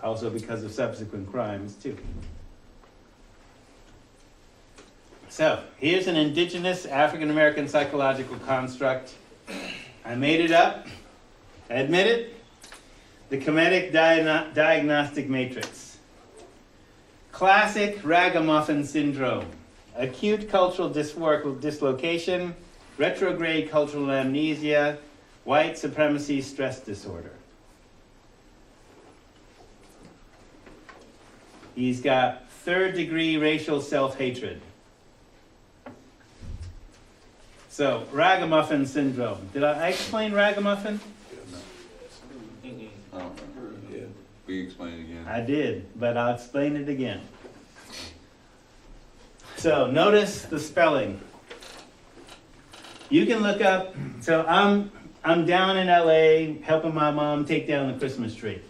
also because of subsequent crimes too. So, here's an indigenous African-American psychological construct. I made it up. I admit it. The Kemetic Diagnostic Matrix. Classic ragamuffin syndrome. Acute cultural dislocation, retrograde cultural amnesia, white supremacy stress disorder. He's got third-degree racial self-hatred. So, ragamuffin syndrome. Did I explain ragamuffin? I don't remember. Yeah. Will you explain it again? I did, but I'll explain it again. So, notice the spelling. You can look up, so I'm down in LA helping my mom take down the Christmas tree.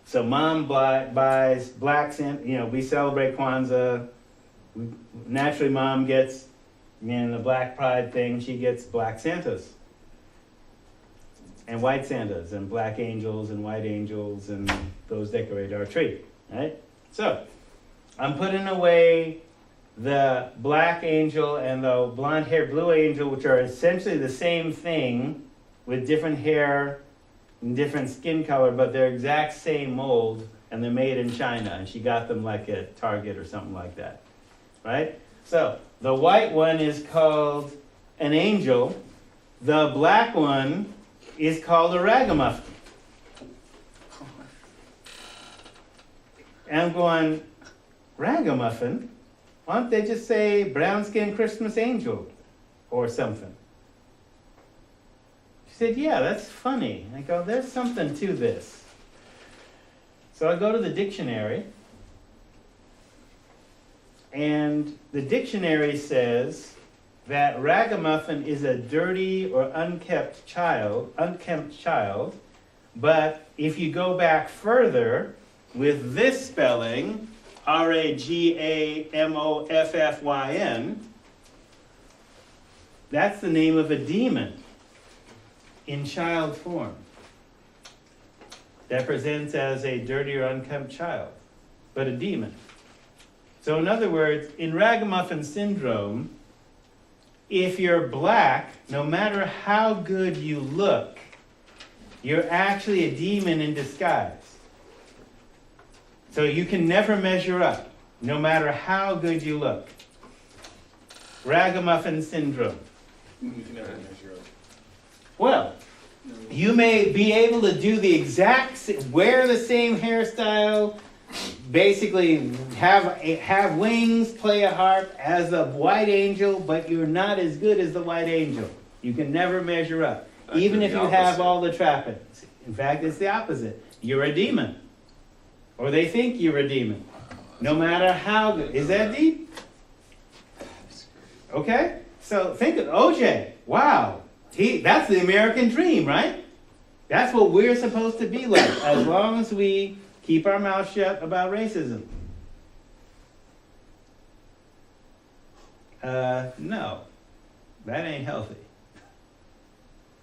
So mom buys black Santa, we celebrate Kwanzaa. Naturally mom gets, the Black Pride thing, she gets black Santas. And white Santas, and black angels, and white angels, and those decorate our tree, right? So, I'm putting away the black angel and the blonde hair blue angel, which are essentially the same thing with different hair and different skin color, but they're exact same mold, and they're made in China, and she got them like at Target or something like that, right? So, the white one is called an angel. The black one is called a ragamuffin. And I'm going, ragamuffin? Why don't they just say brown-skinned Christmas angel or something? She said, yeah, that's funny. I go, there's something to this. So I go to the dictionary, and the dictionary says that ragamuffin is a dirty or unkempt child, but if you go back further with this spelling, R-A-G-A-M-O-F-F-Y-N, that's the name of a demon in child form that presents as a dirty or unkempt child, but a demon. So in other words, in ragamuffin syndrome, if you're black, no matter how good you look, you're actually a demon in disguise. So you can never measure up, no matter how good you look. Ragamuffin syndrome. You can never measure up. Well, you may be able to do the exact, wear the same hairstyle, basically have wings, play a harp as a white angel, but you're not as good as the white angel. You can never measure up, even if you have all the trappings. In fact, it's the opposite. You're a demon. Or they think you're a demon. No matter how good. Is that deep? Okay? So think of OJ. Wow. That's the American dream, right? That's what we're supposed to be like, as long as we keep our mouth shut about racism. No. That ain't healthy.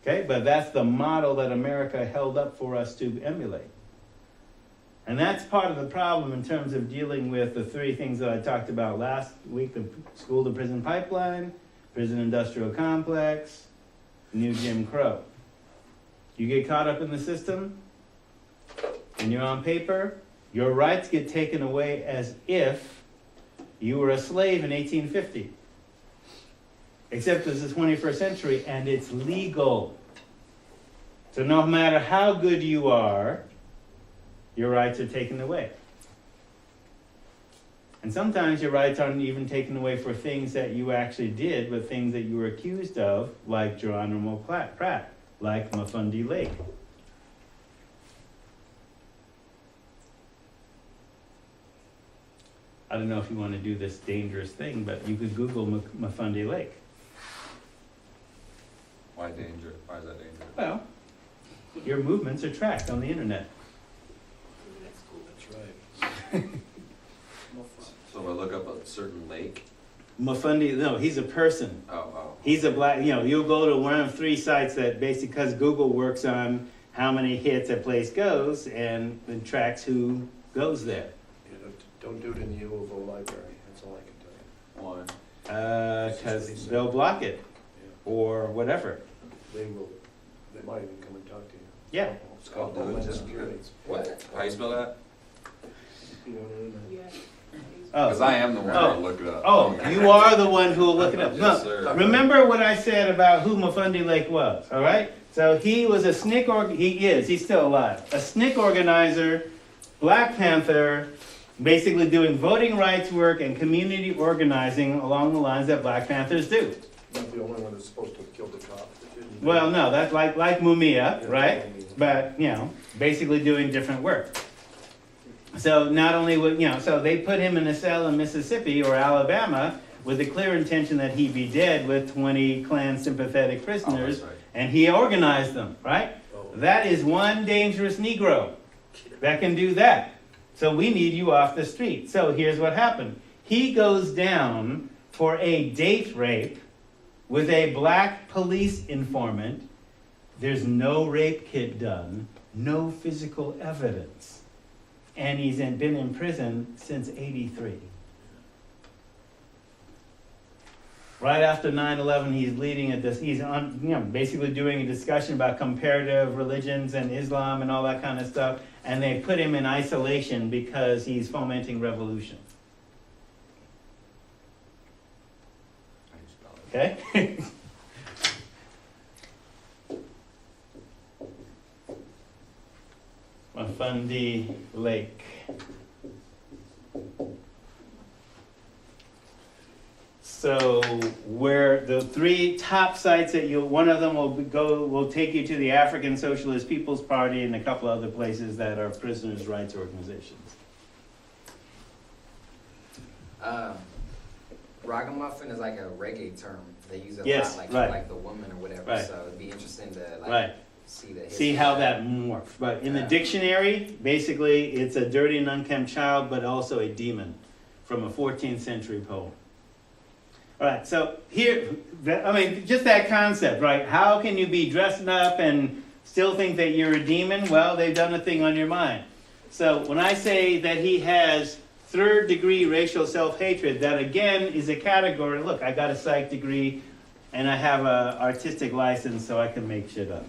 Okay? But that's the model that America held up for us to emulate. And that's part of the problem in terms of dealing with the three things that I talked about last week: the school to prison pipeline, prison industrial complex, new Jim Crow. You get caught up in the system, and you're on paper, your rights get taken away as if you were a slave in 1850. Except it's the 21st century, and it's legal. So no matter how good you are, your rights are taken away. And sometimes your rights aren't even taken away for things that you actually did, but things that you were accused of, like Geronimo Pratt, like Mafundi Lake. I don't know if you want to do this dangerous thing, but you could Google Mafundi Lake. Why danger? Why is that dangerous? Well, your movements are tracked on the internet. That's right. So I look up a certain lake. Mafundi, no, he's a person. Oh. He's a black, you'll go to one of three sites that basically, because Google works on how many hits a place goes and it tracks who goes there. You don't do it in the U of O library, that's all I can tell you. Why? Because they'll block it Yeah. or whatever. They might even come and talk to you. Yeah. It's called Oh, Homeland just- Security. What? How you spell that? You know what I mean? Because Oh, I am the one Oh. that look it up. oh, you are the one who will look it up. Yes, No, sir. remember what I said about who Mafundi Lake was, all right? So he was a SNCC, he's still alive, a SNCC organizer, Black Panther, basically doing voting rights work and community organizing along the lines that Black Panthers do. Not the only one that's supposed to have killed the cop. that didn't. Well, no, that's like Mumia, Yeah, right? Mumia. But, you know, basically doing different work. So not only would, you know, so they put him in a cell in Mississippi or Alabama with the clear intention that he be dead with 20 Klan sympathetic prisoners, Oh, that's right. and he organized them, right? Oh. That is one dangerous Negro that can do that. So we need you off the street. So here's what happened. He goes down for a date rape with a black police informant. There's no rape kit done, no physical evidence. And he's been in prison since '83. Right after 9/11, he's leading he's on, you know, basically doing a discussion about comparative religions and Islam and all that kind of stuff. And they put him in isolation because he's fomenting revolution. How you spell it? Okay? Mafundi Lake. So where the three top sites that one of them will take you to the African Socialist People's Party and a couple other places that are prisoners' rights organizations. Ragamuffin is like a reggae term. They use it a Yes, lot, like right. for like the woman or whatever. Right. So it'd be interesting to like Right. see the See history how of that morphed. But in the Yeah. dictionary, basically, it's a dirty and unkempt child, but also a demon from a 14th century poem. All right, so here, I mean, just that concept, right? How can you be dressing up and still think that you're a demon? Well, they've done a thing on your mind. So when I say that he has third-degree racial self-hatred, that again is a category. Look, I got a psych degree, and I have an artistic license, so I can make shit up.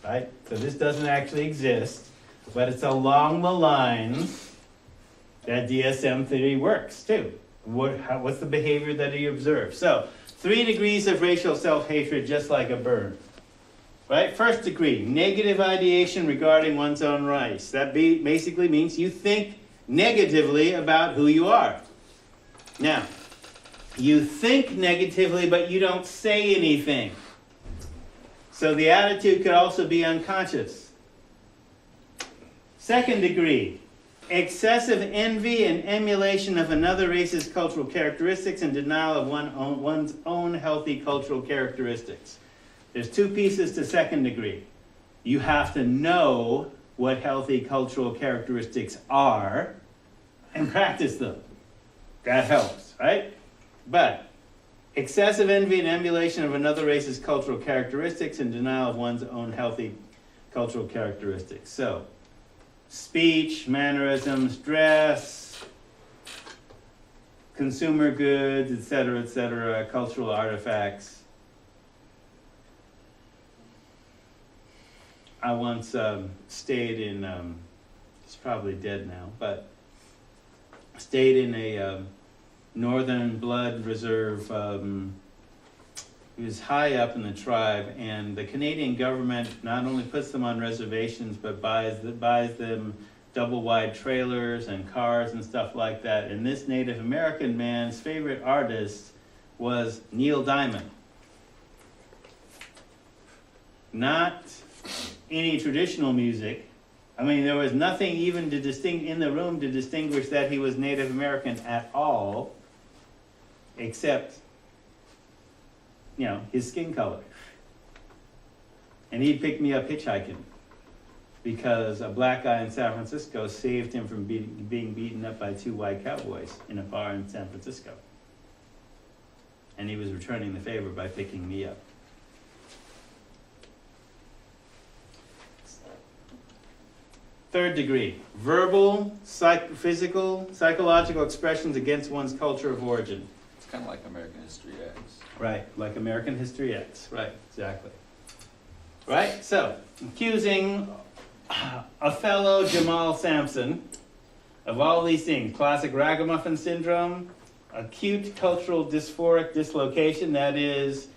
Right? So this doesn't actually exist, but it's along the lines that DSM theory works too. What's the behavior that he observes? So, 3 degrees of racial self-hatred, just like a burn. Right? First degree, negative ideation regarding one's own race. That basically means you think negatively about who you are. Now, you think negatively, but you don't say anything. So the attitude could also be unconscious. Second degree, excessive envy and emulation of another race's cultural characteristics and denial of one's own healthy cultural characteristics. There's 2 pieces to second degree. You have to know what healthy cultural characteristics are and practice them. That helps, right? But excessive envy and emulation of another race's cultural characteristics and denial of one's own healthy cultural characteristics. So, speech, mannerisms, dress, consumer goods, etc., cultural artifacts. I once stayed in, it's probably dead now, but stayed in a Northern Blood Reserve. It was high up in the tribe, and the Canadian government not only puts them on reservations, but buys them double-wide trailers and cars and stuff like that. And this Native American man's favorite artist was Neil Diamond. Not any traditional music. I mean, there was nothing even in the room to distinguish that he was Native American at all, except, you know, his skin color. And he picked me up hitchhiking because a black guy in San Francisco saved him from being beaten up by 2 white cowboys in a bar in San Francisco. And he was returning the favor by picking me up. Third degree, verbal, physical, psychological expressions against one's culture of origin. It's kind of like American History X. Right, like American History X. Right, exactly. Right, so accusing Othello Jamal Sampson of all these things: classic ragamuffin syndrome, acute cultural dysphoric dislocation, that is,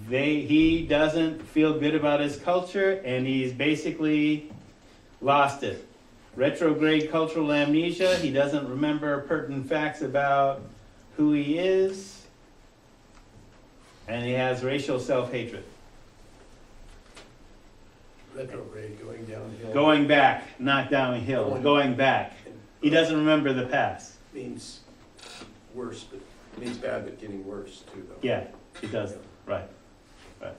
he doesn't feel good about his culture and he's basically lost it. Retrograde cultural amnesia, he doesn't remember pertinent facts about who he is, and he has racial self-hatred. Retrograde, going downhill. Going back, not downhill, going back. He doesn't remember the past. Means worse, but means bad, but getting worse too, though. Yeah, he doesn't. Right. Right.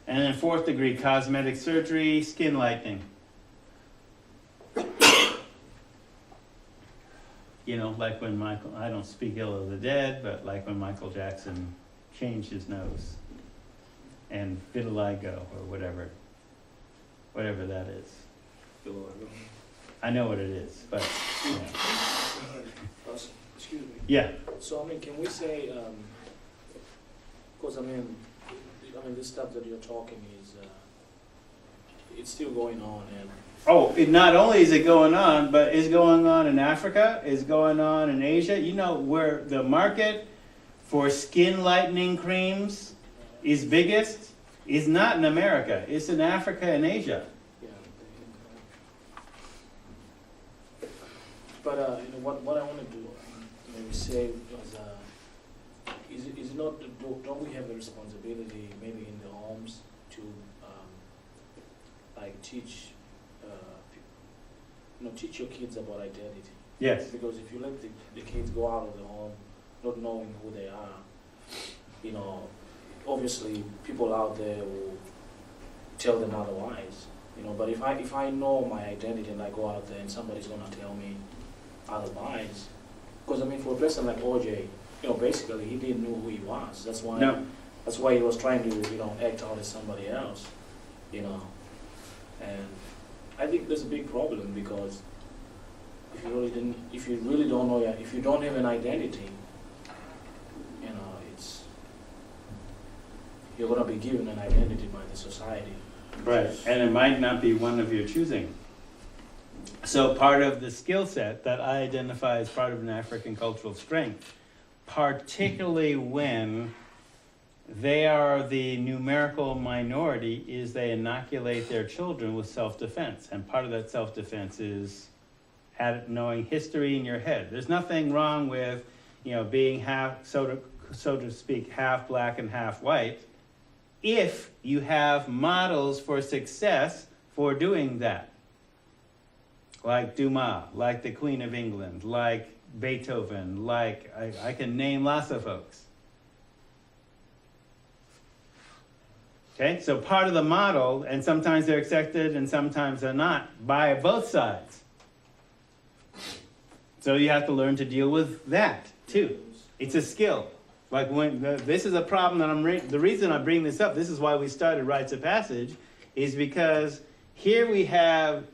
And then fourth degree, cosmetic surgery, skin lightening. You know, like when I don't speak ill of the dead, but like when Michael Jackson changed his nose and vitiligo or whatever that is. I know what it is, but yeah. Excuse me. Yeah. So, I mean, can we say, because I mean, this stuff that you're talking is, it's still going on, and Oh, not only is it going on, but it's going on in Africa, it's going on in Asia. You know, where the market for skin lightening creams is biggest is not in America. It's in Africa and Asia. yeah. But what I want to do, maybe say was, is it not? Don't we have a responsibility, maybe in the homes, to like teach teach your kids about identity? Yes. Because if you let the kids go out of the home not knowing who they are, obviously people out there will tell them otherwise. But if I know my identity and I go out there and somebody's gonna tell me otherwise, because for a person like OJ, basically he didn't know who he was. That's why. No. That's why he was trying to act out as somebody else, and I think there's a big problem, because if you really don't know, if you don't have an identity, you're gonna be given an identity by the society. Right, and it might not be one of your choosing. So part of the skill set that I identify as part of an African cultural strength, particularly when they are the numerical minority, is they inoculate their children with self-defense. And part of that self-defense is knowing history in your head. There's nothing wrong with, being half, so to speak, half black and half white, if you have models for success for doing that. Like Dumas, like the Queen of England, like Beethoven, like I can name lots of folks. Okay, so part of the model, and sometimes they're accepted and sometimes they're not, by both sides. So you have to learn to deal with that too. It's a skill. Like this is a problem that the reason I bring this up, this is why we started Rites of Passage, is because here we have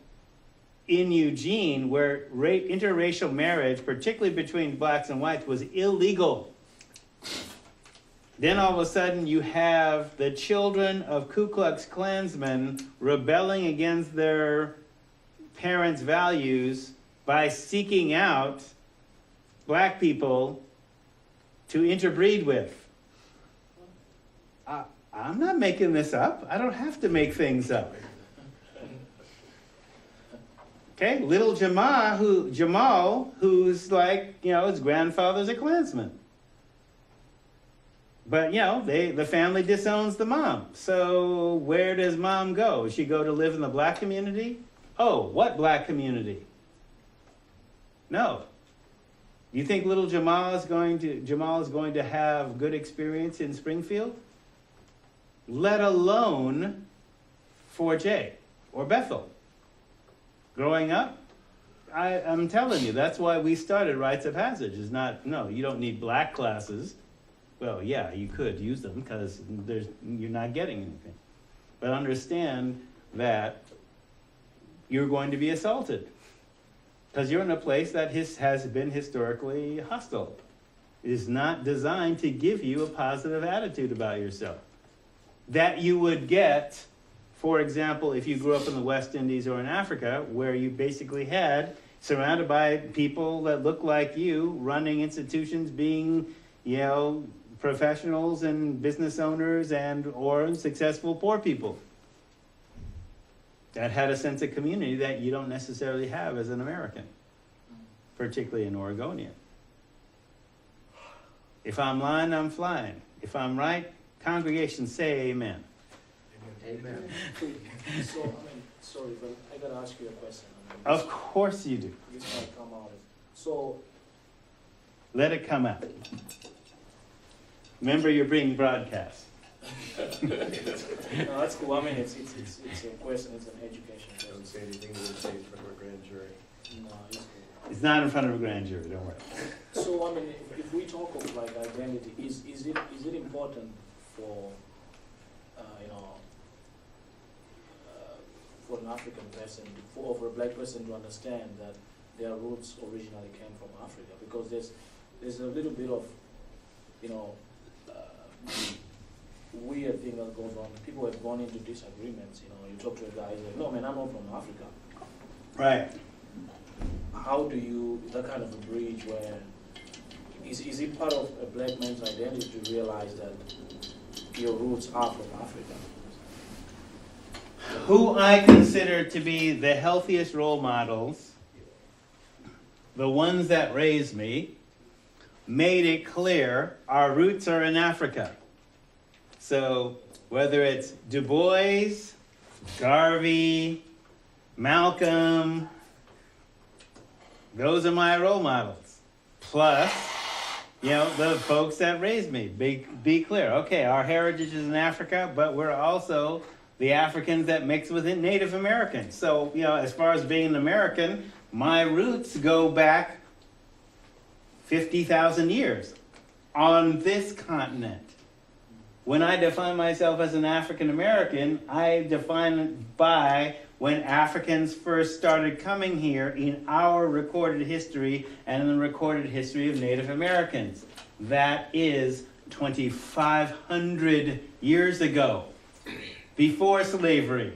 in Eugene where interracial marriage, particularly between blacks and whites, was illegal. Then all of a sudden you have the children of Ku Klux Klansmen rebelling against their parents' values by seeking out black people to interbreed with. I'm not making this up. I don't have to make things up. Okay, little Jamal, who's like, his grandfather's a Klansman. But, the family disowns the mom. So where does mom go? Does she go to live in the black community? Oh, what black community? No. You think little Jamal is going to have good experience in Springfield? Let alone Fort J or Bethel. Growing up, I'm telling you, that's why we started Rites of Passage. Is not, no, you don't need black classes. Well, yeah, you could use them because you're not getting anything. But understand that you're going to be assaulted. Because you're in a place that has been historically hostile. It is not designed to give you a positive attitude about yourself. That you would get, for example, if you grew up in the West Indies or in Africa, where you basically had, surrounded by people that look like you, running institutions, being, professionals and business owners or successful poor people. That had a sense of community that you don't necessarily have as an American, particularly an Oregonian. If I'm lying, I'm flying. If I'm right, congregation say amen. Amen. So, sorry, but I gotta ask you a question. Of course you do. This might come out. So, let it come out. Remember, you're being broadcast. no, that's cool. I mean, it's a question. It's an education. It doesn't say anything that would say in front of a grand jury. No, it's cool. It's not in front of a grand jury, don't worry. So, I mean, if we talk of like identity, is it important for for an African person, for a black person to understand that their roots originally came from Africa? Because there's a little bit of weird thing that goes on. People have gone into disagreements. You talk to a guy, he's like, "No, man, I'm not from Africa." Right. How do you, that kind of a bridge where, is it part of a black man's identity to realize that your roots are from Africa? Who I consider to be the healthiest role models, the ones that raised me, made it clear our roots are in Africa. So whether it's Du Bois, Garvey, Malcolm, those are my role models. Plus, the folks that raised me. Be clear. Okay, our heritage is in Africa, but we're also the Africans that mix with Native Americans. So, as far as being an American, my roots go back 50,000 years on this continent. When I define myself as an African American, I define it by when Africans first started coming here in our recorded history and in the recorded history of Native Americans. That is 2,500 years ago, before slavery.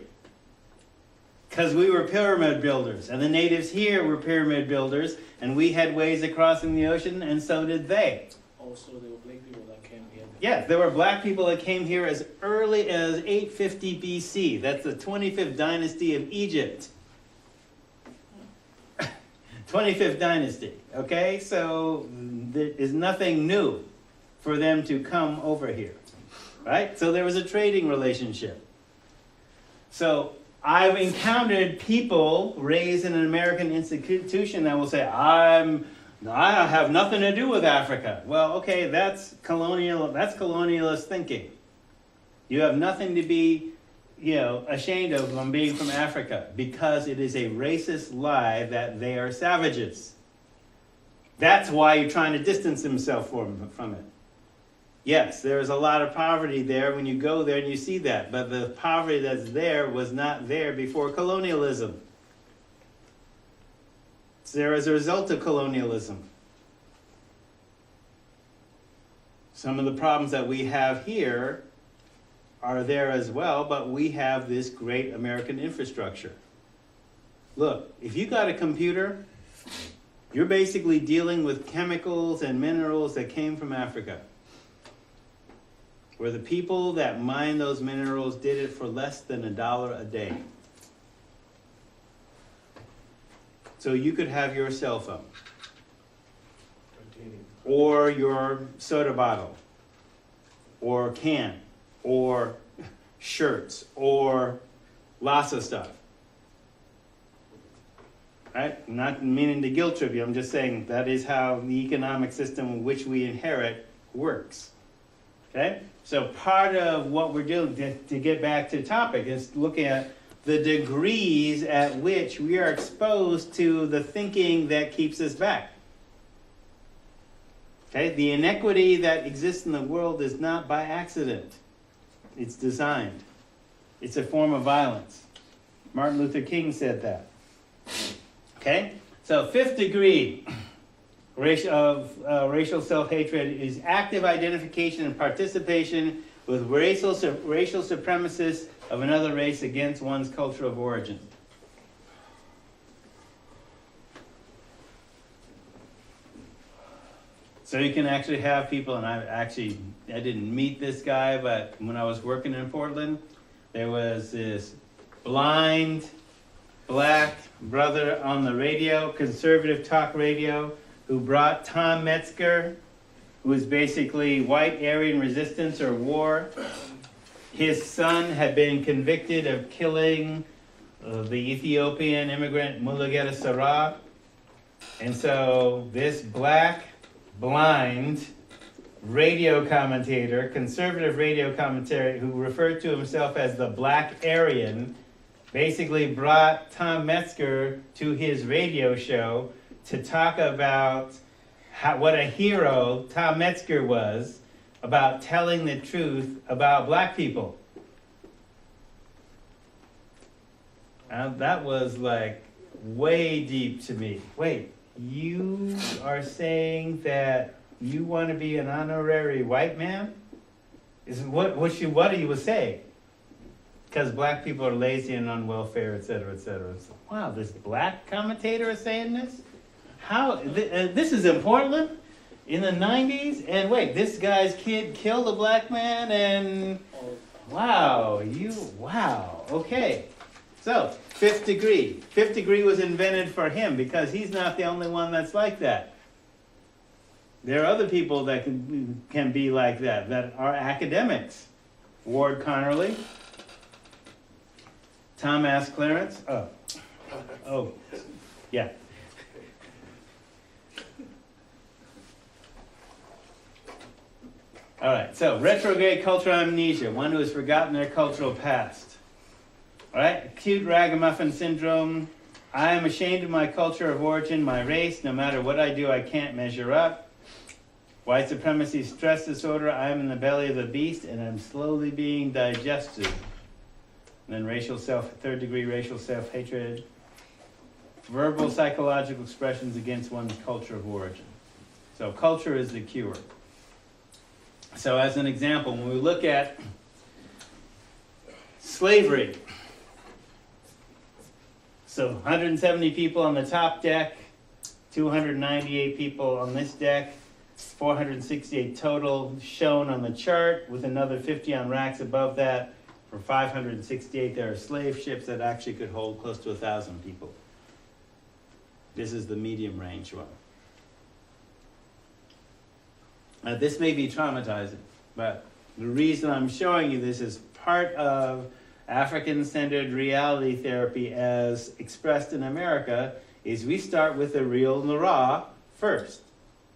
Because we were pyramid builders, and the natives here were pyramid builders, and we had ways of crossing the ocean, and so did they. Also, there were black people that came here. Yes, there were black people that came here as early as 850 BC. That's the 25th dynasty of Egypt. 25th dynasty, okay? So there is nothing new for them to come over here, right? So there was a trading relationship. So I've encountered people raised in an American institution that will say, I have nothing to do with Africa. Well, okay, that's colonialist thinking. You have nothing to be, ashamed of on being from Africa, because it is a racist lie that they are savages. That's why you're trying to distance himself from it. Yes, there is a lot of poverty there when you go there and you see that, but the poverty that's there was not there before colonialism. It's there as a result of colonialism. Some of the problems that we have here are there as well, but we have this great American infrastructure. Look, if you got a computer, you're basically dealing with chemicals and minerals that came from Africa, where the people that mined those minerals did it for less than $1 a day. So you could have your cell phone, or your soda bottle, or can, or shirts, or lots of stuff. Right? Not meaning to guilt trip you, I'm just saying that is how the economic system which we inherit works. Okay? So part of what we're doing, to get back to the topic, is looking at the degrees at which we are exposed to the thinking that keeps us back. Okay? The inequity that exists in the world is not by accident. It's designed. It's a form of violence. Martin Luther King said that. Okay? So 5th degree racial self-hatred is active identification and participation with racial supremacists of another race against one's culture of origin. So you can actually have people, and I didn't meet this guy, but when I was working in Portland, there was this blind black brother on the radio, conservative talk radio, who brought Tom Metzger, who was basically white Aryan resistance or war. His son had been convicted of killing the Ethiopian immigrant Mulugeta Sarah. And so this black, blind radio commentator, conservative radio commentator, who referred to himself as the Black Aryan, basically brought Tom Metzger to his radio show to talk about what a hero Tom Metzger was about telling the truth about black people. That was like way deep to me. Wait, you are saying that you want to be an honorary white man? What you saying? Because black people are lazy and on welfare, et cetera, et cetera. So, wow, this black commentator is saying this? How? This is in Portland in the 90s? And wait, this guy's kid killed a black man and wow, okay. So, 5th degree. 5th degree was invented for him because he's not the only one that's like that. There are other people that can be like that are academics. Ward Connerly. Tom asked Clarence. Oh, yeah. All right, so retrograde cultural amnesia, one who has forgotten their cultural past. All right, acute ragamuffin syndrome. I am ashamed of my culture of origin, my race. No matter what I do, I can't measure up. White supremacy stress disorder. I am in the belly of the beast, and I'm slowly being digested. And then 3rd degree racial self-hatred. Verbal psychological expressions against one's culture of origin. So culture is the cure. So as an example, when we look at slavery, so 170 people on the top deck, 298 people on this deck, 468 total shown on the chart, with another 50 on racks above that. For 568, there are slave ships that actually could hold close to 1,000 people. This is the medium range one. This may be traumatizing, but the reason I'm showing you this is part of African-centered reality therapy as expressed in America is we start with the real and the raw first.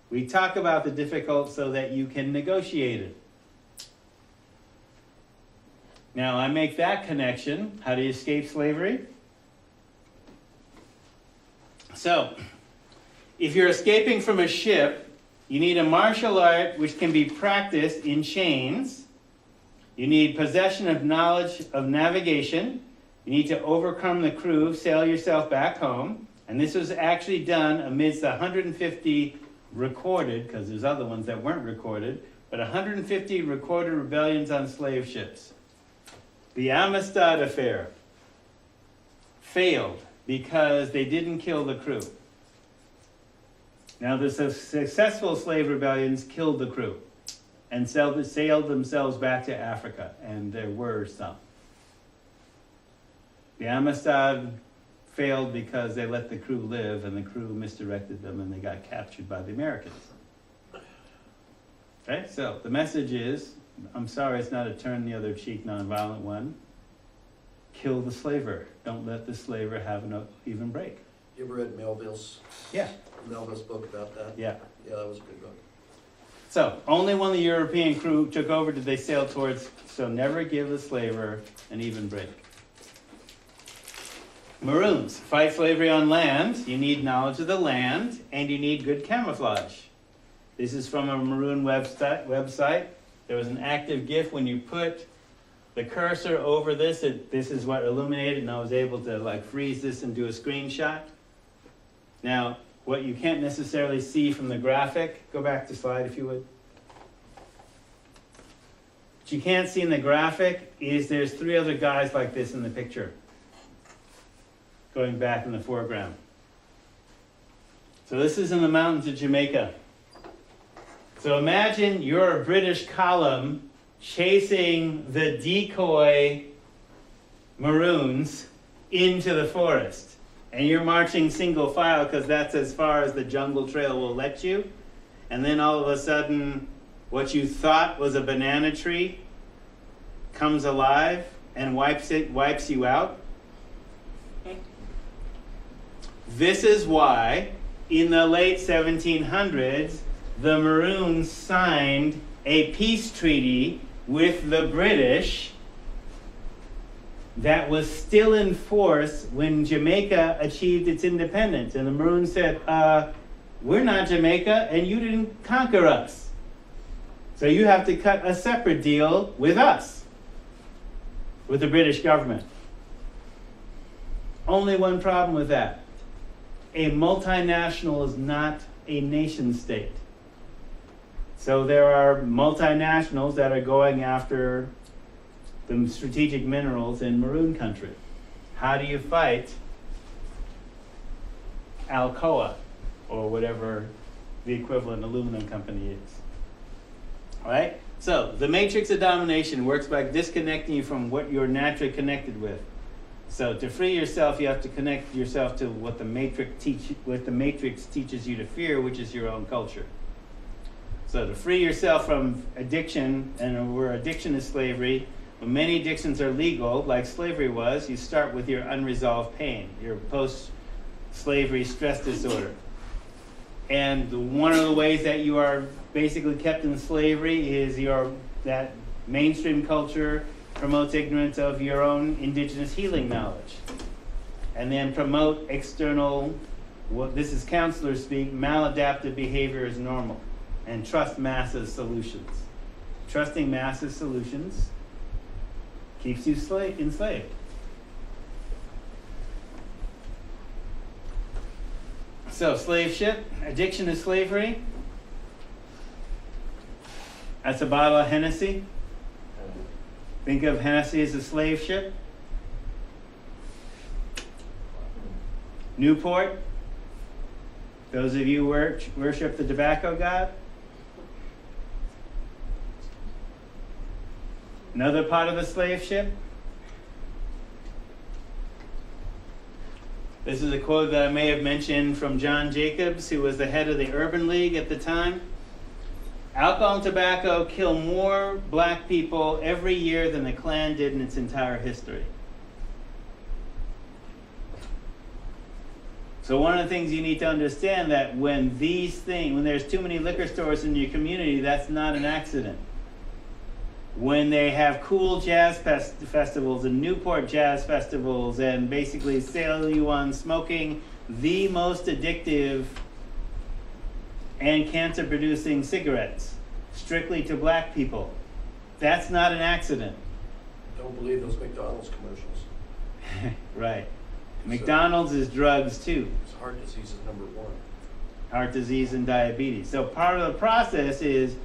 We talk about the difficult so that you can negotiate it. Now, I make that connection. How do you escape slavery? So, if you're escaping from a ship, you need a martial art which can be practiced in chains. You need possession of knowledge of navigation. You need to overcome the crew, sail yourself back home. And this was actually done amidst 150 recorded, because there's other ones that weren't recorded, but 150 recorded rebellions on slave ships. The Amistad Affair failed because they didn't kill the crew. Now, the successful slave rebellions killed the crew and sailed themselves back to Africa, and there were some. The Amistad failed because they let the crew live, and the crew misdirected them, and they got captured by the Americans. Okay, so the message is, I'm sorry, it's not a turn the other cheek nonviolent one. Kill the slaver. Don't let the slaver have an even break. You ever read Melville's book about that? Yeah. Yeah, that was a good book. So, only when the European crew took over did they sail towards, so never give the slaver an even break. Maroons, fight slavery on land. You need knowledge of the land, and you need good camouflage. This is from a Maroon website. There was an active GIF when you put the cursor over this, this is what illuminated, and I was able to like freeze this and do a screenshot. Now, what you can't necessarily see from the graphic, go back to slide if you would. What you can't see in the graphic is there's 3 other guys like this in the picture, going back in the foreground. So this is in the mountains of Jamaica. So imagine you're a British column chasing the decoy maroons into the forest. And you're marching single file because that's as far as the jungle trail will let you. And then all of a sudden, what you thought was a banana tree comes alive and wipes you out. This is why in the late 1700s, the Maroons signed a peace treaty with the British that was still in force when Jamaica achieved its independence. And the Maroons said, we're not Jamaica and you didn't conquer us. So you have to cut a separate deal with us, with the British government. Only one problem with that. A multinational is not a nation state. So there are multinationals that are going after the strategic minerals in Maroon country. How do you fight Alcoa or whatever the equivalent aluminum company is? All right? So the matrix of domination works by disconnecting you from what you're naturally connected with. So to free yourself, you have to connect yourself to what the matrix teaches you to fear, which is your own culture. So to free yourself from addiction, and where addiction is slavery, when many addictions are legal, like slavery was, you start with your unresolved pain, your post-slavery stress disorder. And one of the ways that you are basically kept in slavery is that mainstream culture promotes ignorance of your own indigenous healing knowledge. And then promote external, this is counselor speak, maladaptive behavior is normal. And trust masses solutions. Trusting masses solutions keeps you enslaved. So, slave ship, addiction to slavery. That's a bottle of Hennessy. Think of Hennessy as a slave ship. Newport. Those of you who worship the tobacco god. Another part of the slave ship. This is a quote that I may have mentioned from John Jacobs, who was the head of the Urban League at the time. Alcohol and tobacco kill more black people every year than the Klan did in its entire history. So one of the things you need to understand that when there's too many liquor stores in your community, that's not an accident. When they have cool jazz festivals and Newport jazz festivals and basically sell you on smoking the most addictive and cancer-producing cigarettes, strictly to black people, that's not an accident. Don't believe those McDonald's commercials. Right. McDonald's is drugs too. It's heart disease is number 1. Heart disease and diabetes. So part of the process is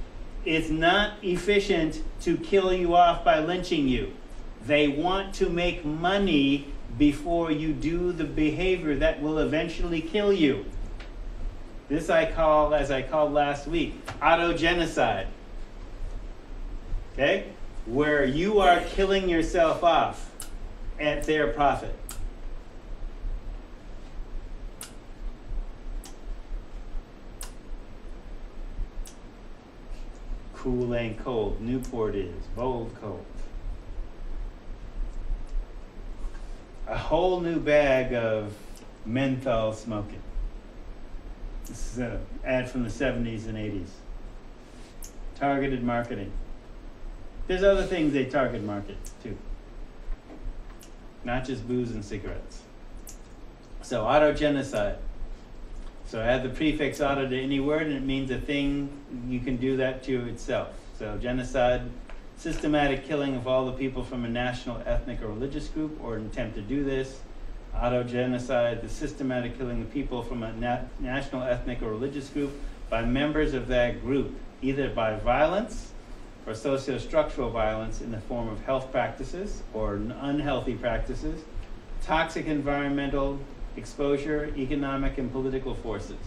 it's not efficient to kill you off by lynching you. They want to make money before you do the behavior that will eventually kill you. This I call, as I called last week, autogenocide. Okay? Where you are killing yourself off at their profit. Cool ain't cold. Newport is. Bold cold. A whole new bag of menthol smoking. This is an ad from the 70s and 80s. Targeted marketing. There's other things they target market too. Not just booze and cigarettes. So autogenocide. So add the prefix auto to any word and it means a thing, you can do that to itself. So genocide, systematic killing of all the people from a national, ethnic, or religious group, or an attempt to do this. Autogenocide, the systematic killing of people from a national, ethnic, or religious group by members of that group, either by violence or socio-structural violence in the form of health practices or unhealthy practices, toxic environmental exposure, economic and political forces.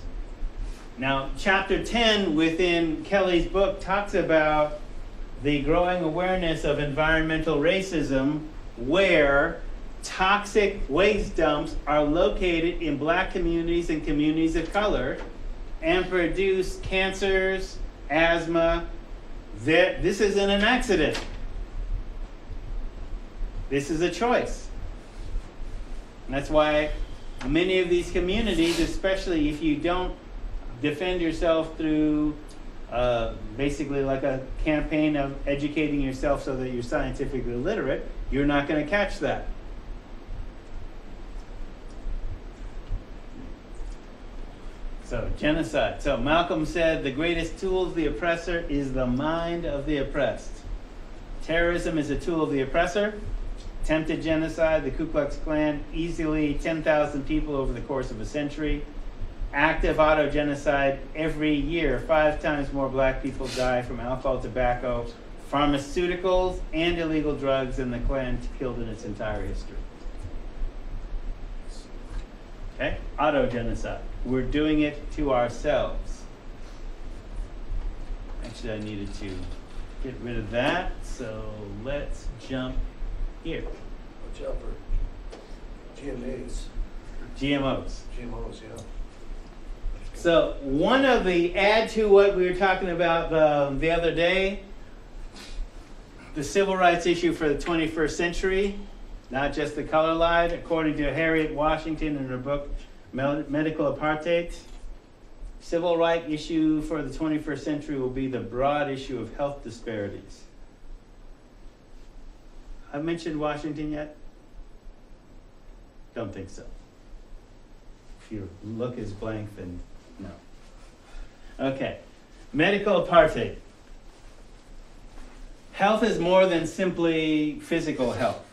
Now, chapter 10 within Kelly's book talks about the growing awareness of environmental racism, where toxic waste dumps are located in black communities and communities of color and produce cancers, asthma. This isn't an accident. This is a choice. And that's why many of these communities, especially if you don't defend yourself through basically like a campaign of educating yourself so that you're scientifically literate, you're not going to catch that. So, genocide. So, Malcolm said the greatest tool of the oppressor is the mind of the oppressed. Terrorism is a tool of the oppressor. Attempted genocide, the Ku Klux Klan, easily 10,000 people over the course of a century. Active autogenocide, every year, 5 times more black people die from alcohol, tobacco, pharmaceuticals, and illegal drugs than the Klan killed in its entire history. Okay? Autogenocide. We're doing it to ourselves. Actually, I needed to get rid of that, so let's jump here. Watch out for GMAs. GMOs. GMOs, yeah. So one of the, add to what we were talking about the other day, the civil rights issue for the 21st century, not just the color line, according to Harriet Washington in her book, Medical Apartheid. Civil rights issue for the 21st century will be the broad issue of health disparities. I mentioned Washington yet? Don't think so. If your look is blank, then no. Okay. Medical apartheid. Health is more than simply physical health.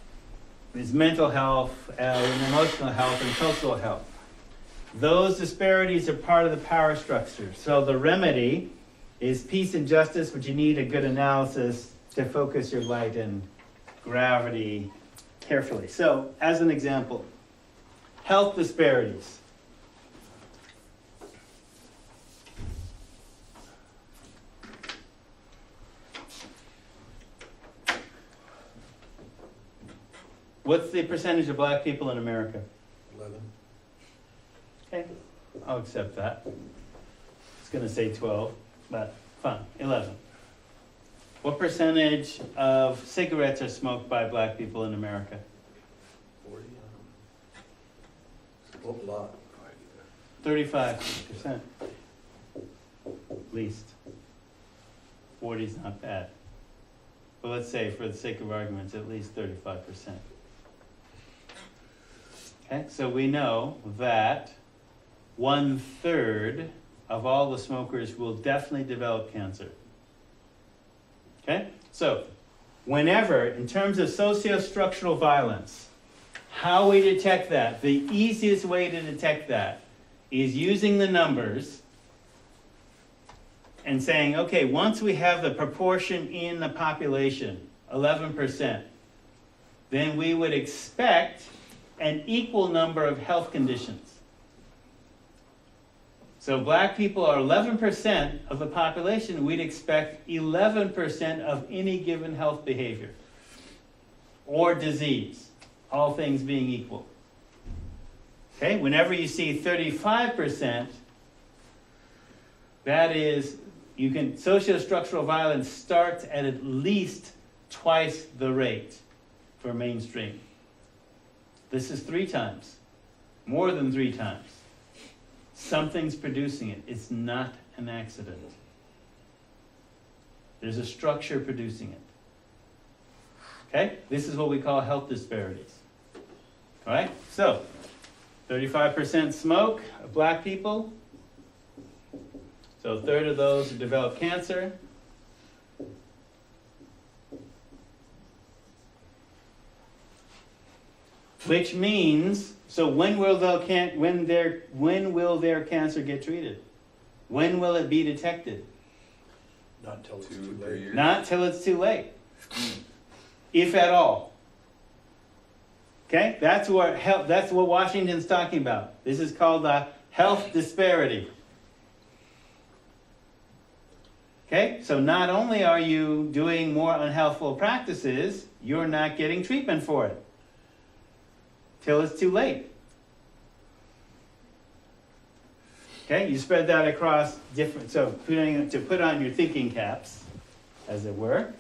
It's mental health, and emotional health, and cultural health. Those disparities are part of the power structure. So the remedy is peace and justice, but you need a good analysis to focus your light and gravity carefully. So, as an example, health disparities. What's the percentage of black people in America? 11. Okay, I'll accept that. It's going to say 12, but fine, 11. What percentage of cigarettes are smoked by black people in America? 40. A lot. 35%. At least. 40 is not bad. But let's say, for the sake of arguments, at least 35%. Okay, so we know that 1/3 of all the smokers will definitely develop cancer. Okay, so whenever, in terms of socio-structural violence, how we detect that, the easiest way to detect that is using the numbers and saying, okay, once we have the proportion in the population, 11%, then we would expect an equal number of health conditions. So black people are 11% of the population. We'd expect 11% of any given health behavior or disease, all things being equal. Okay, whenever you see 35%, that is, you can, socio-structural violence starts at least twice the rate for mainstream. This is 3 times, more than 3 times. Something's producing it. It's not an accident. There's a structure producing it. Okay? This is what we call health disparities. All right? So, 35% smoke of black people. So 1/3 of those who develop cancer. Which means, so when will their cancer get treated? When will it be detected? Not until it's 2 too 3 late. years. Not till it's too late, if at all. Okay, that's what Washington's talking about. This is called the health disparity. Okay, so not only are you doing more unhealthful practices, you're not getting treatment for it till it's too late. Okay, you spread that across different, so put on your thinking caps, as it were.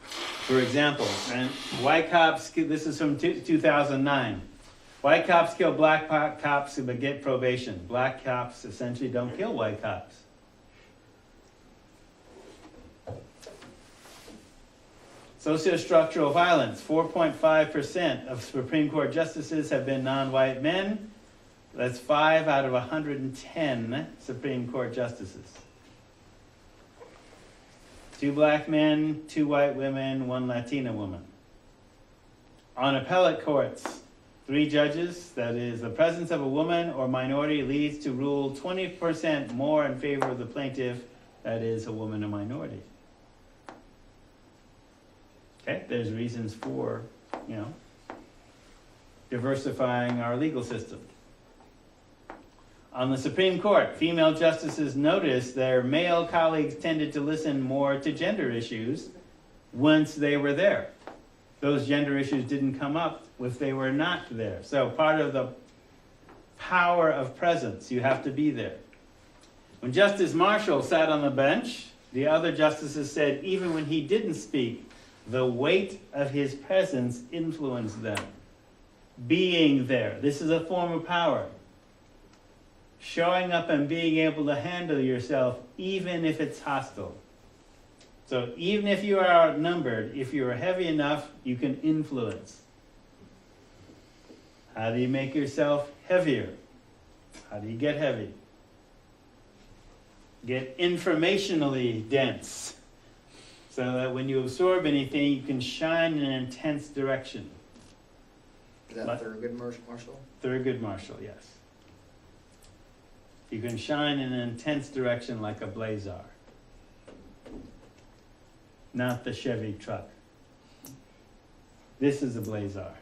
For example, and white cops, this is from 2009. White cops kill black cops but get probation. Black cops essentially don't kill white cops. Sociostructural violence. 4.5% of Supreme Court justices have been non-white men. That's 5 out of 110 Supreme Court justices. 2 black men, 2 white women, 1 Latina woman. On appellate courts, 3 judges, that is, the presence of a woman or minority leads to rule 20% more in favor of the plaintiff, that is, a woman or minority. Okay, there's reasons for, diversifying our legal system. On the Supreme Court, female justices noticed their male colleagues tended to listen more to gender issues once they were there. Those gender issues didn't come up if they were not there. So part of the power of presence, you have to be there. When Justice Marshall sat on the bench, the other justices said even when he didn't speak, the weight of his presence influenced them. Being there. This is a form of power. Showing up and being able to handle yourself even if it's hostile. So even if you are outnumbered, if you are heavy enough, you can influence. How do you make yourself heavier? How do you get heavy? Get informationally dense. So that when you absorb anything, you can shine in an intense direction. Is that Thurgood Marshall? Thurgood Marshall, yes. You can shine in an intense direction like a blazar. Not the Chevy truck. This is a blazar.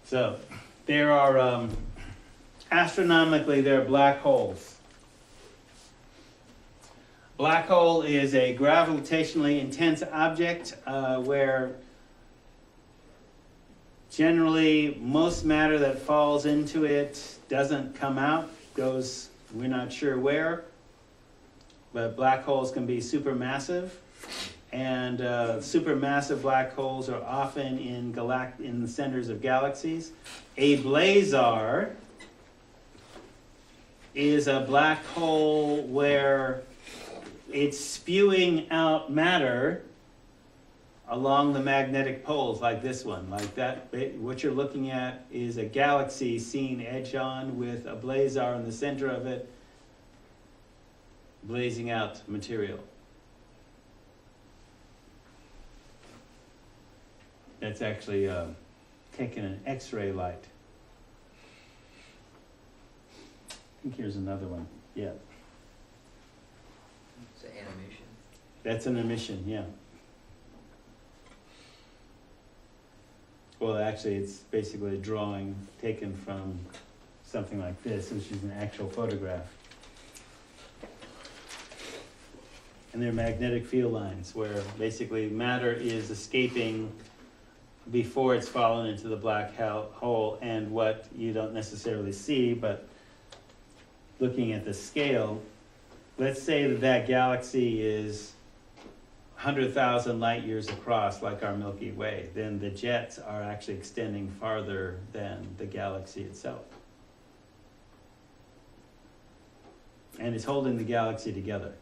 So, there are, astronomically, there are black holes. Black hole is a gravitationally intense object where generally most matter that falls into it doesn't come out, goes, we're not sure where, but black holes can be supermassive, and supermassive black holes are often in the centers of galaxies. A blazar is a black hole where it's spewing out matter along the magnetic poles, like this one, like that. What you're looking at is a galaxy seen edge on with a blazar in the center of it, blazing out material. That's actually taking an X-ray light. I think here's another one. Yeah. It's an animation. That's an emission, yeah. Well, actually, it's basically a drawing taken from something like this, which is an actual photograph. And they're magnetic field lines, where basically matter is escaping before it's fallen into the black hole, and what you don't necessarily see, but looking at the scale, let's say that that galaxy is 100,000 light years across, like our Milky Way, then the jets are actually extending farther than the galaxy itself. And it's holding the galaxy together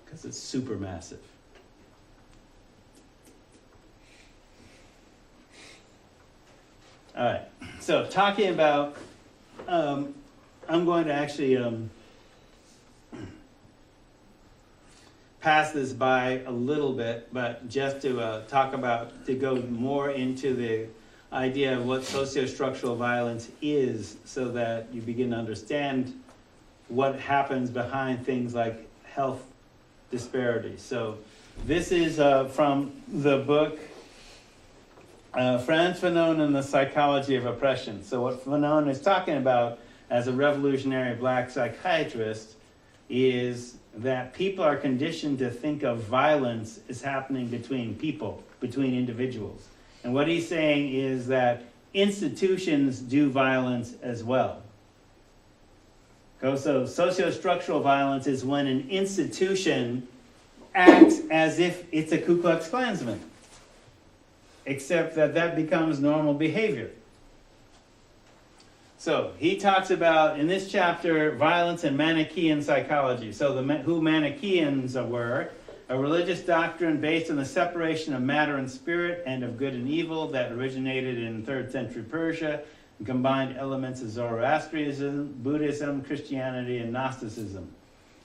because it's supermassive. All right, so talking about, I'm going to actually pass this by a little bit, but just to to go more into the idea of what sociostructural violence is, so that you begin to understand what happens behind things like health disparities. So this is from the book Frantz Fanon and the Psychology of Oppression. So what Fanon is talking about as a revolutionary black psychiatrist is that people are conditioned to think of violence as happening between people, between individuals. And what he's saying is that institutions do violence as well. So sociostructural violence is when an institution acts as if it's a Ku Klux Klansman, except that becomes normal behavior. So he talks about, in this chapter, violence and Manichaean psychology. So who Manichaeans were, a religious doctrine based on the separation of matter and spirit and of good and evil that originated in 3rd century Persia and combined elements of Zoroastrianism, Buddhism, Christianity, and Gnosticism,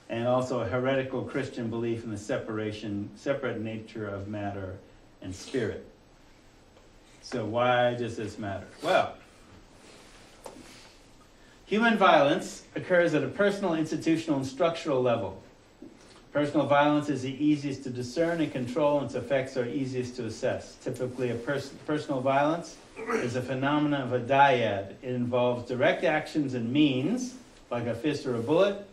and also a heretical Christian belief in the separate nature of matter and spirit. So why does this matter? Well, human violence occurs at a personal, institutional, and structural level. Personal violence is the easiest to discern and control, and its effects are easiest to assess. Typically, personal violence is a phenomenon of a dyad. It involves direct actions and means, like a fist or a bullet,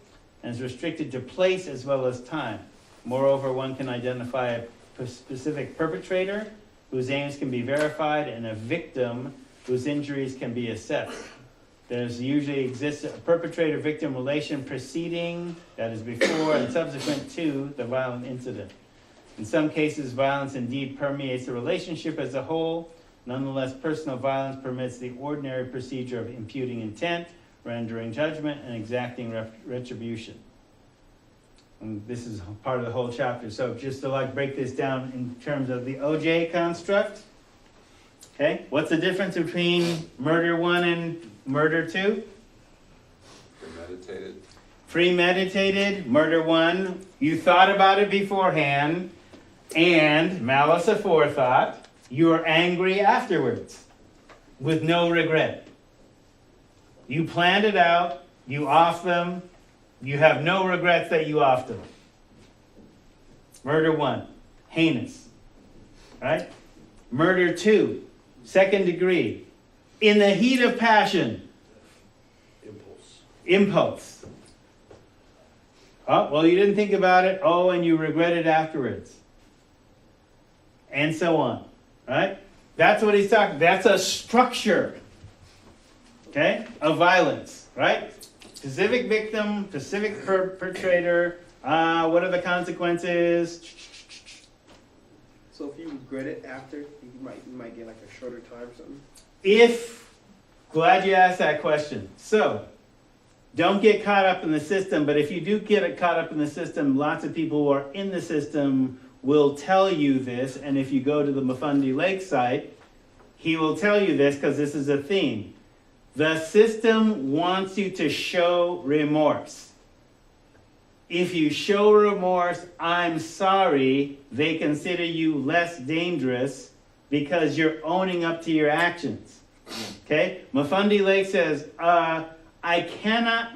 and is restricted to place as well as time. Moreover, one can identify a specific perpetrator whose aims can be verified and a victim whose injuries can be assessed. There's usually exists a perpetrator-victim relation preceding, that is before and subsequent to, the violent incident. In some cases, violence indeed permeates the relationship as a whole. Nonetheless, personal violence permits the ordinary procedure of imputing intent, rendering judgment, and exacting retribution. And this is part of the whole chapter. So just to break this down in terms of the OJ construct. Okay, what's the difference between murder 1 and murder 2? Premeditated. Premeditated, murder 1, you thought about it beforehand, and malice aforethought, you are angry afterwards with no regret. You planned it out, you off them, you have no regrets that you offed them. Murder 1, heinous, right? Murder 2, 2nd degree, in the heat of passion. Impulse. Oh, well, you didn't think about it. Oh, and you regret it afterwards. And so on, right? That's what he's talking. That's a structure, okay, of violence, right? Specific victim, specific perpetrator. What are the consequences? So if you regret it after, you might get like a shorter time or something? Glad you asked that question. So, don't get caught up in the system, but if you do get caught up in the system, lots of people who are in the system will tell you this, and if you go to the Mafundi Lake site, he will tell you this because this is a theme. The system wants you to show remorse. If you show remorse, I'm sorry, they consider you less dangerous because you're owning up to your actions. Okay? Mafundi Lake says, I cannot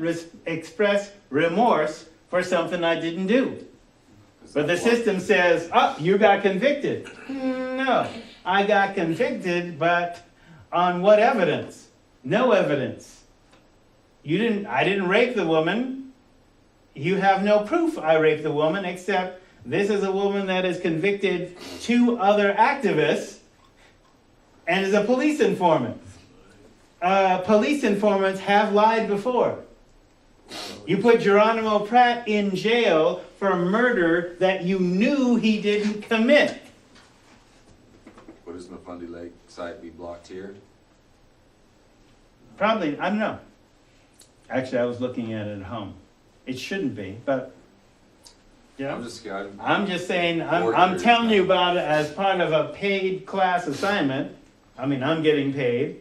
express remorse for something I didn't do. But the system says, oh, you got convicted. No, I got convicted, but on what evidence? No evidence. I didn't rape the woman. You have no proof I raped the woman, except this is a woman that has convicted 2 other activists and is a police informant. Police informants have lied before. You put Geronimo Pratt in jail for a murder that you knew he didn't commit. Would his Mafundi Lake site be blocked here? Probably, I don't know. Actually, I was looking at it at home. It shouldn't be, but yeah. I'm just saying, I'm telling you about it as part of a paid class assignment. I mean, I'm getting paid.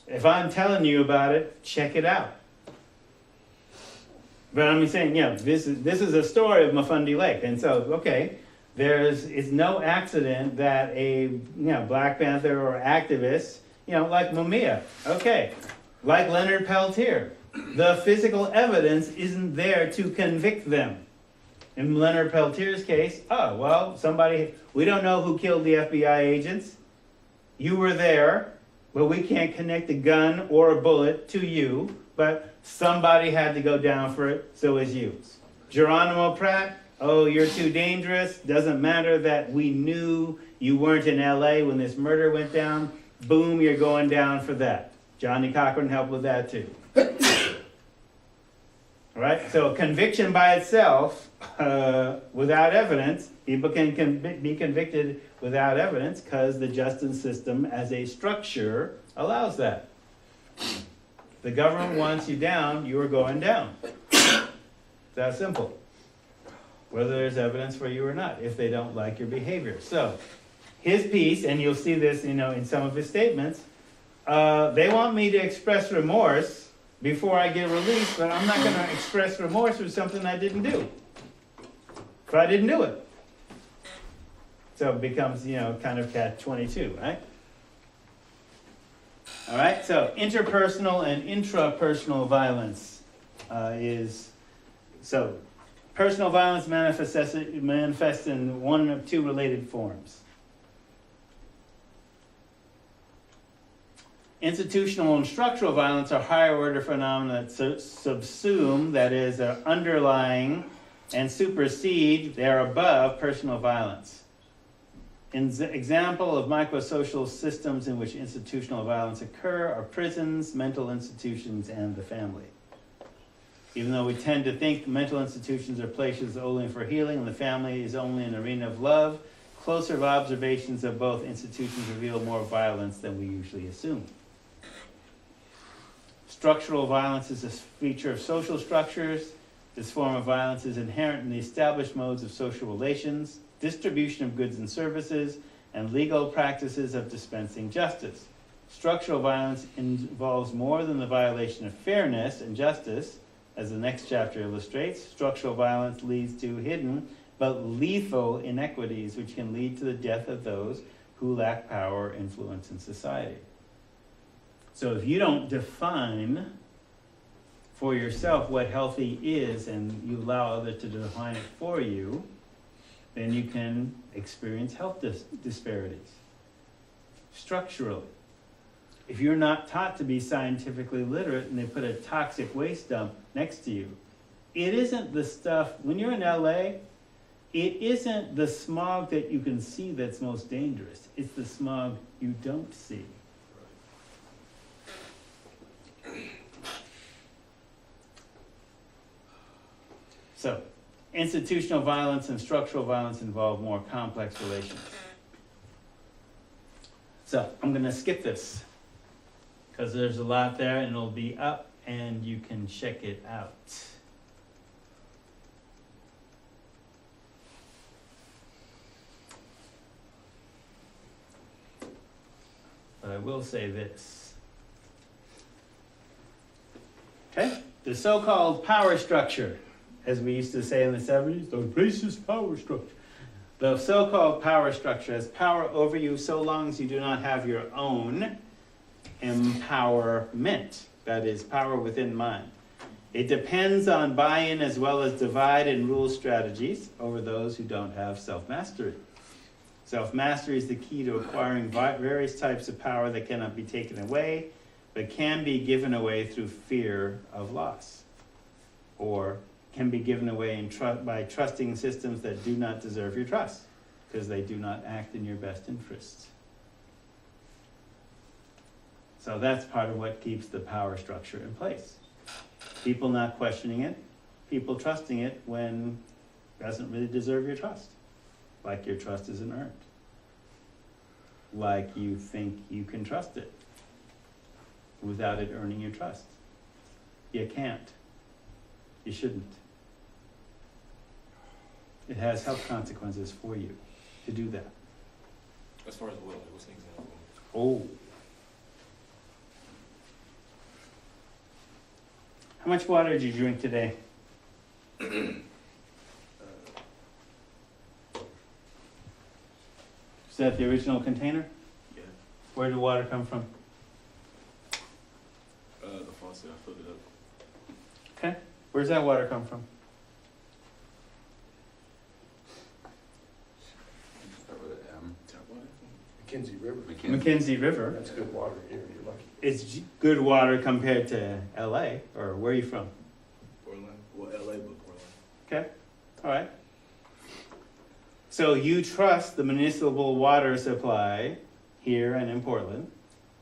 If I'm telling you about it, check it out. But I'm saying, this is a story of Mafundi Lake, and so, okay, it's no accident that a, Black Panther or activist, like Mumia, okay, like Leonard Peltier, the physical evidence isn't there to convict them. In Leonard Peltier's case, we don't know who killed the FBI agents. You were there, but we can't connect a gun or a bullet to you, but somebody had to go down for it, so is you. Geronimo Pratt, you're too dangerous. Doesn't matter that we knew you weren't in LA when this murder went down. Boom, you're going down for that. Johnny Cochran helped with that too. All right, so conviction by itself, without evidence, people can be convicted without evidence because the justice system as a structure allows that. The government wants you down, you are going down. It's that simple. Whether there's evidence for you or not, if they don't like your behavior. So, his piece, and you'll see this, in some of his statements, they want me to express remorse before I get released, but I'm not going to express remorse for something I didn't do. If I didn't do it. So it becomes, kind of catch-22, right? All right, so interpersonal and intrapersonal violence personal violence manifests in one of two related forms. Institutional and structural violence are higher order phenomena that subsume, that is, are underlying and supersede, they are above personal violence. An example of microsocial systems in which institutional violence occur are prisons, mental institutions, and the family. Even though we tend to think mental institutions are places only for healing and the family is only an arena of love, closer observations of both institutions reveal more violence than we usually assume. Structural violence is a feature of social structures. This form of violence is inherent in the established modes of social relations, distribution of goods and services, and legal practices of dispensing justice. Structural violence involves more than the violation of fairness and justice. As the next chapter illustrates, structural violence leads to hidden but lethal inequities which can lead to the death of those who lack power or influence in society. So if you don't define for yourself what healthy is and you allow others to define it for you, then you can experience health disparities structurally. If you're not taught to be scientifically literate and they put a toxic waste dump next to you, it isn't the stuff, when you're in LA, it isn't the smog that you can see that's most dangerous. It's the smog you don't see. So, institutional violence and structural violence involve more complex relations. So, I'm going to skip this because there's a lot there and it'll be up and you can check it out. But I will say this. Okay? The so-called power structure, as we used to say in the 70s, the racist power structure. The so-called power structure has power over you so long as you do not have your own empowerment, that is, power within mind. It depends on buy-in as well as divide and rule strategies over those who don't have self-mastery. Self-mastery is the key to acquiring various types of power that cannot be taken away, but can be given away through fear of loss, or can be given away by trusting systems that do not deserve your trust, because they do not act in your best interests. So that's part of what keeps the power structure in place. People not questioning it, people trusting it when it doesn't really deserve your trust. Like your trust isn't earned. Like you think you can trust it without it earning your trust. You can't. You shouldn't. It has health consequences for you to do that. As far as what? What's an example? Oh. How much water did you drink today? that the original container? Yeah. Where did the water come from? The faucet, I filled it up. Okay. Where's that water come from? Start with an M. Tap water? Mackenzie River. Mackenzie River. That's good water here, you're lucky. It's good water compared to LA, or where are you from? Portland. Well, LA, but Portland. Okay, all right. So you trust the municipal water supply here and in Portland,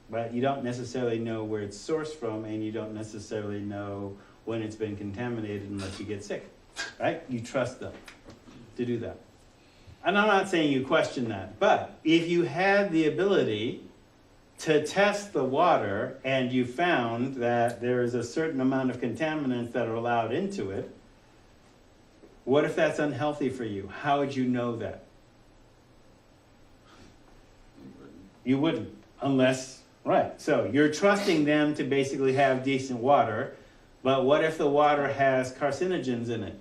but you don't necessarily know where it's sourced from, and you don't necessarily know when it's been contaminated unless you get sick, right? You trust them to do that. And I'm not saying you question that, but if you had the ability to test the water and you found that there is a certain amount of contaminants that are allowed into it, what if that's unhealthy for you? How would you know that? You wouldn't, unless, right. So you're trusting them to basically have decent water, but what if the water has carcinogens in it?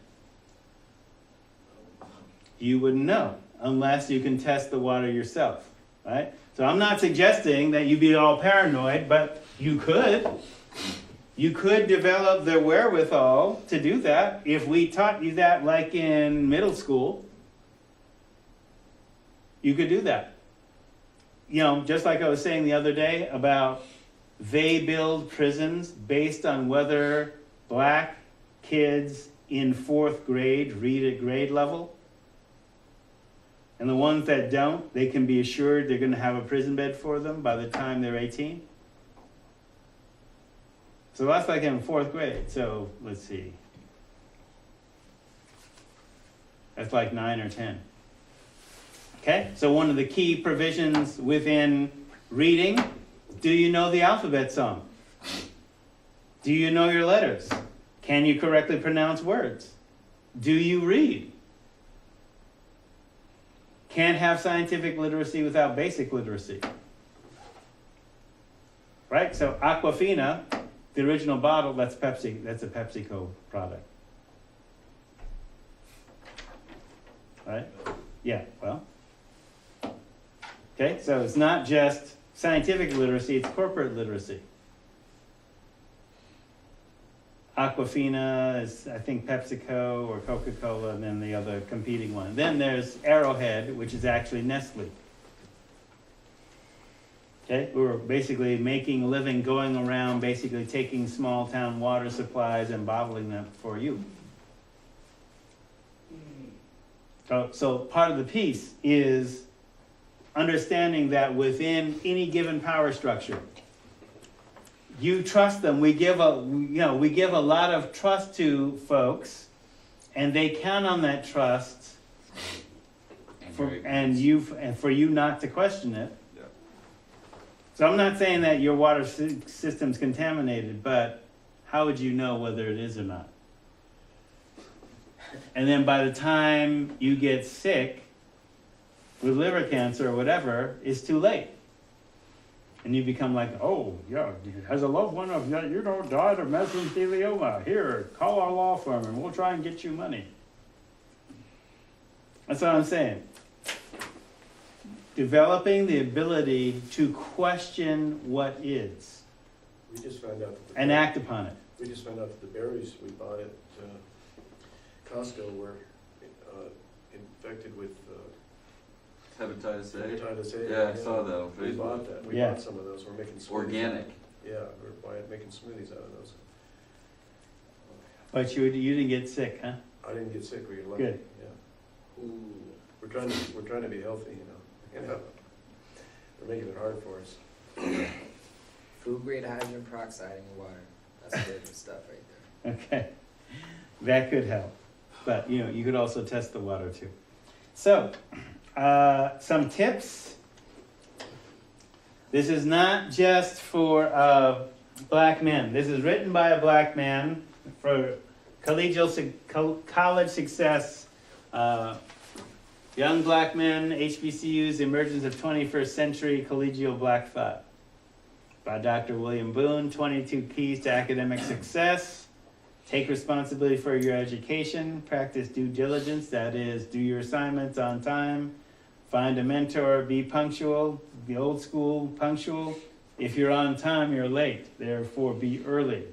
You wouldn't know unless you can test the water yourself, right? So I'm not suggesting that you be all paranoid, but you could. You could develop the wherewithal to do that if we taught you that like in middle school. You could do that. You know, just like I was saying the other day about they build prisons based on whether black kids in 4th grade read at grade level. And the ones that don't, they can be assured they're going to have a prison bed for them by the time they're 18. So that's like in 4th grade. So let's see. That's like 9 or 10. Okay, so one of the key provisions within reading, do you know the alphabet song? Do you know your letters? Can you correctly pronounce words? Do you read? Can't have scientific literacy without basic literacy. Right? So Aquafina, the original bottle, that's Pepsi. That's a PepsiCo product. Right? Yeah, well. Okay, so it's not just scientific literacy, it's corporate literacy. Aquafina is, I think, PepsiCo or Coca-Cola, and then the other competing one. Then there's Arrowhead, which is actually Nestle. Okay, we were basically making a living going around, basically taking small town water supplies and bottling them for you. So part of the piece is understanding that within any given power structure, you trust them. We give a lot of trust to folks, and they count on that trust for you not to question it. Yeah. So I'm not saying that your water system's contaminated, but how would you know whether it is or not? And then by the time you get sick with liver cancer or whatever, it's too late. And you become like, oh, yeah, has a loved one of you died of mesothelioma? Here, call our law firm and we'll try and get you money. That's what I'm saying. Developing the ability to question what is We just found out that and act upon it. we just found out that the berries we bought at Costco were infected with Hepatitis A. hepatitis A. Yeah, I saw that on We Facebook. bought that. We Yeah. bought some of those. We're making smoothies. Organic. Yeah, we're making smoothies out of those. But you didn't get sick, huh? I didn't get sick. We were lucky. Good. Yeah. Ooh. We're trying to be healthy, you know. They're making it hard for us. Food grade hydrogen peroxide in your water. That's good stuff right there. Okay. That could help. But, you could also test the water too. So, some tips. This is not just for black men. This is written by a black man for college success. Young black men, HBCUs, emergence of 21st century collegial black thought. By Dr. William Boone, 22 keys to academic success. Take responsibility for your education. Practice due diligence, that is, do your assignments on time. Find a mentor, be punctual, the old school punctual. If you're on time, you're late. Therefore, be early.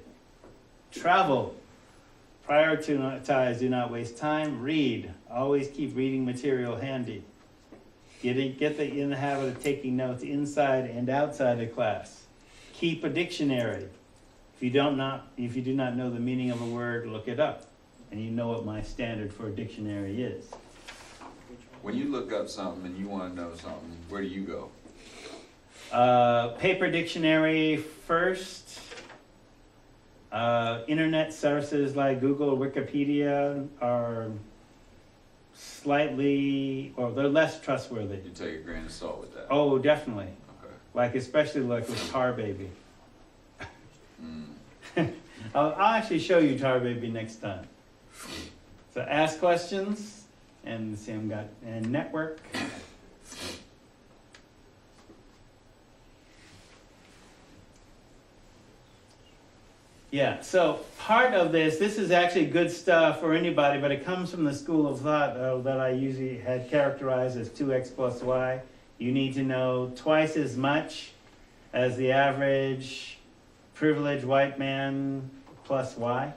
Travel. Prioritize, do not waste time. Read. Always keep reading material handy. Get in the habit of taking notes inside and outside of class. Keep a dictionary. If you do not know the meaning of a word, look it up. And you know what my standard for a dictionary is. When you look up something and you want to know something, where do you go? Paper dictionary first. Internet sources like Google or Wikipedia are they're less trustworthy. You take a grain of salt with that. Oh, definitely. Okay. Especially with Tar Baby. Mm. I'll actually show you Tar Baby next time. So ask questions and network. Yeah, so part of this is actually good stuff for anybody, but it comes from the school of thought that I usually had characterized as 2x plus y. You need to know twice as much as the average privileged white man plus y.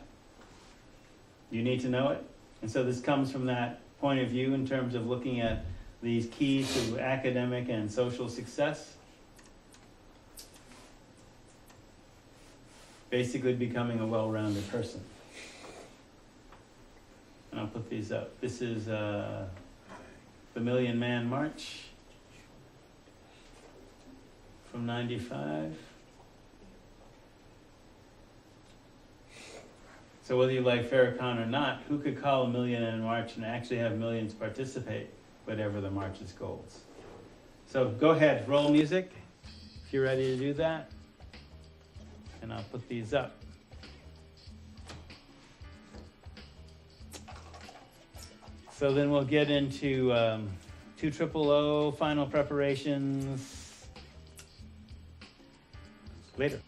You need to know it. And so this comes from that point of view in terms of looking at these keys to academic and social success. Basically becoming a well-rounded person. And I'll put these up. This is the Million Man March from '95. So whether you like Farrakhan or not, who could call a Million Man March and actually have millions participate, whatever the march's goals? So go ahead, roll music, if you're ready to do that. And I'll put these up. So then we'll get into 200 final preparations later.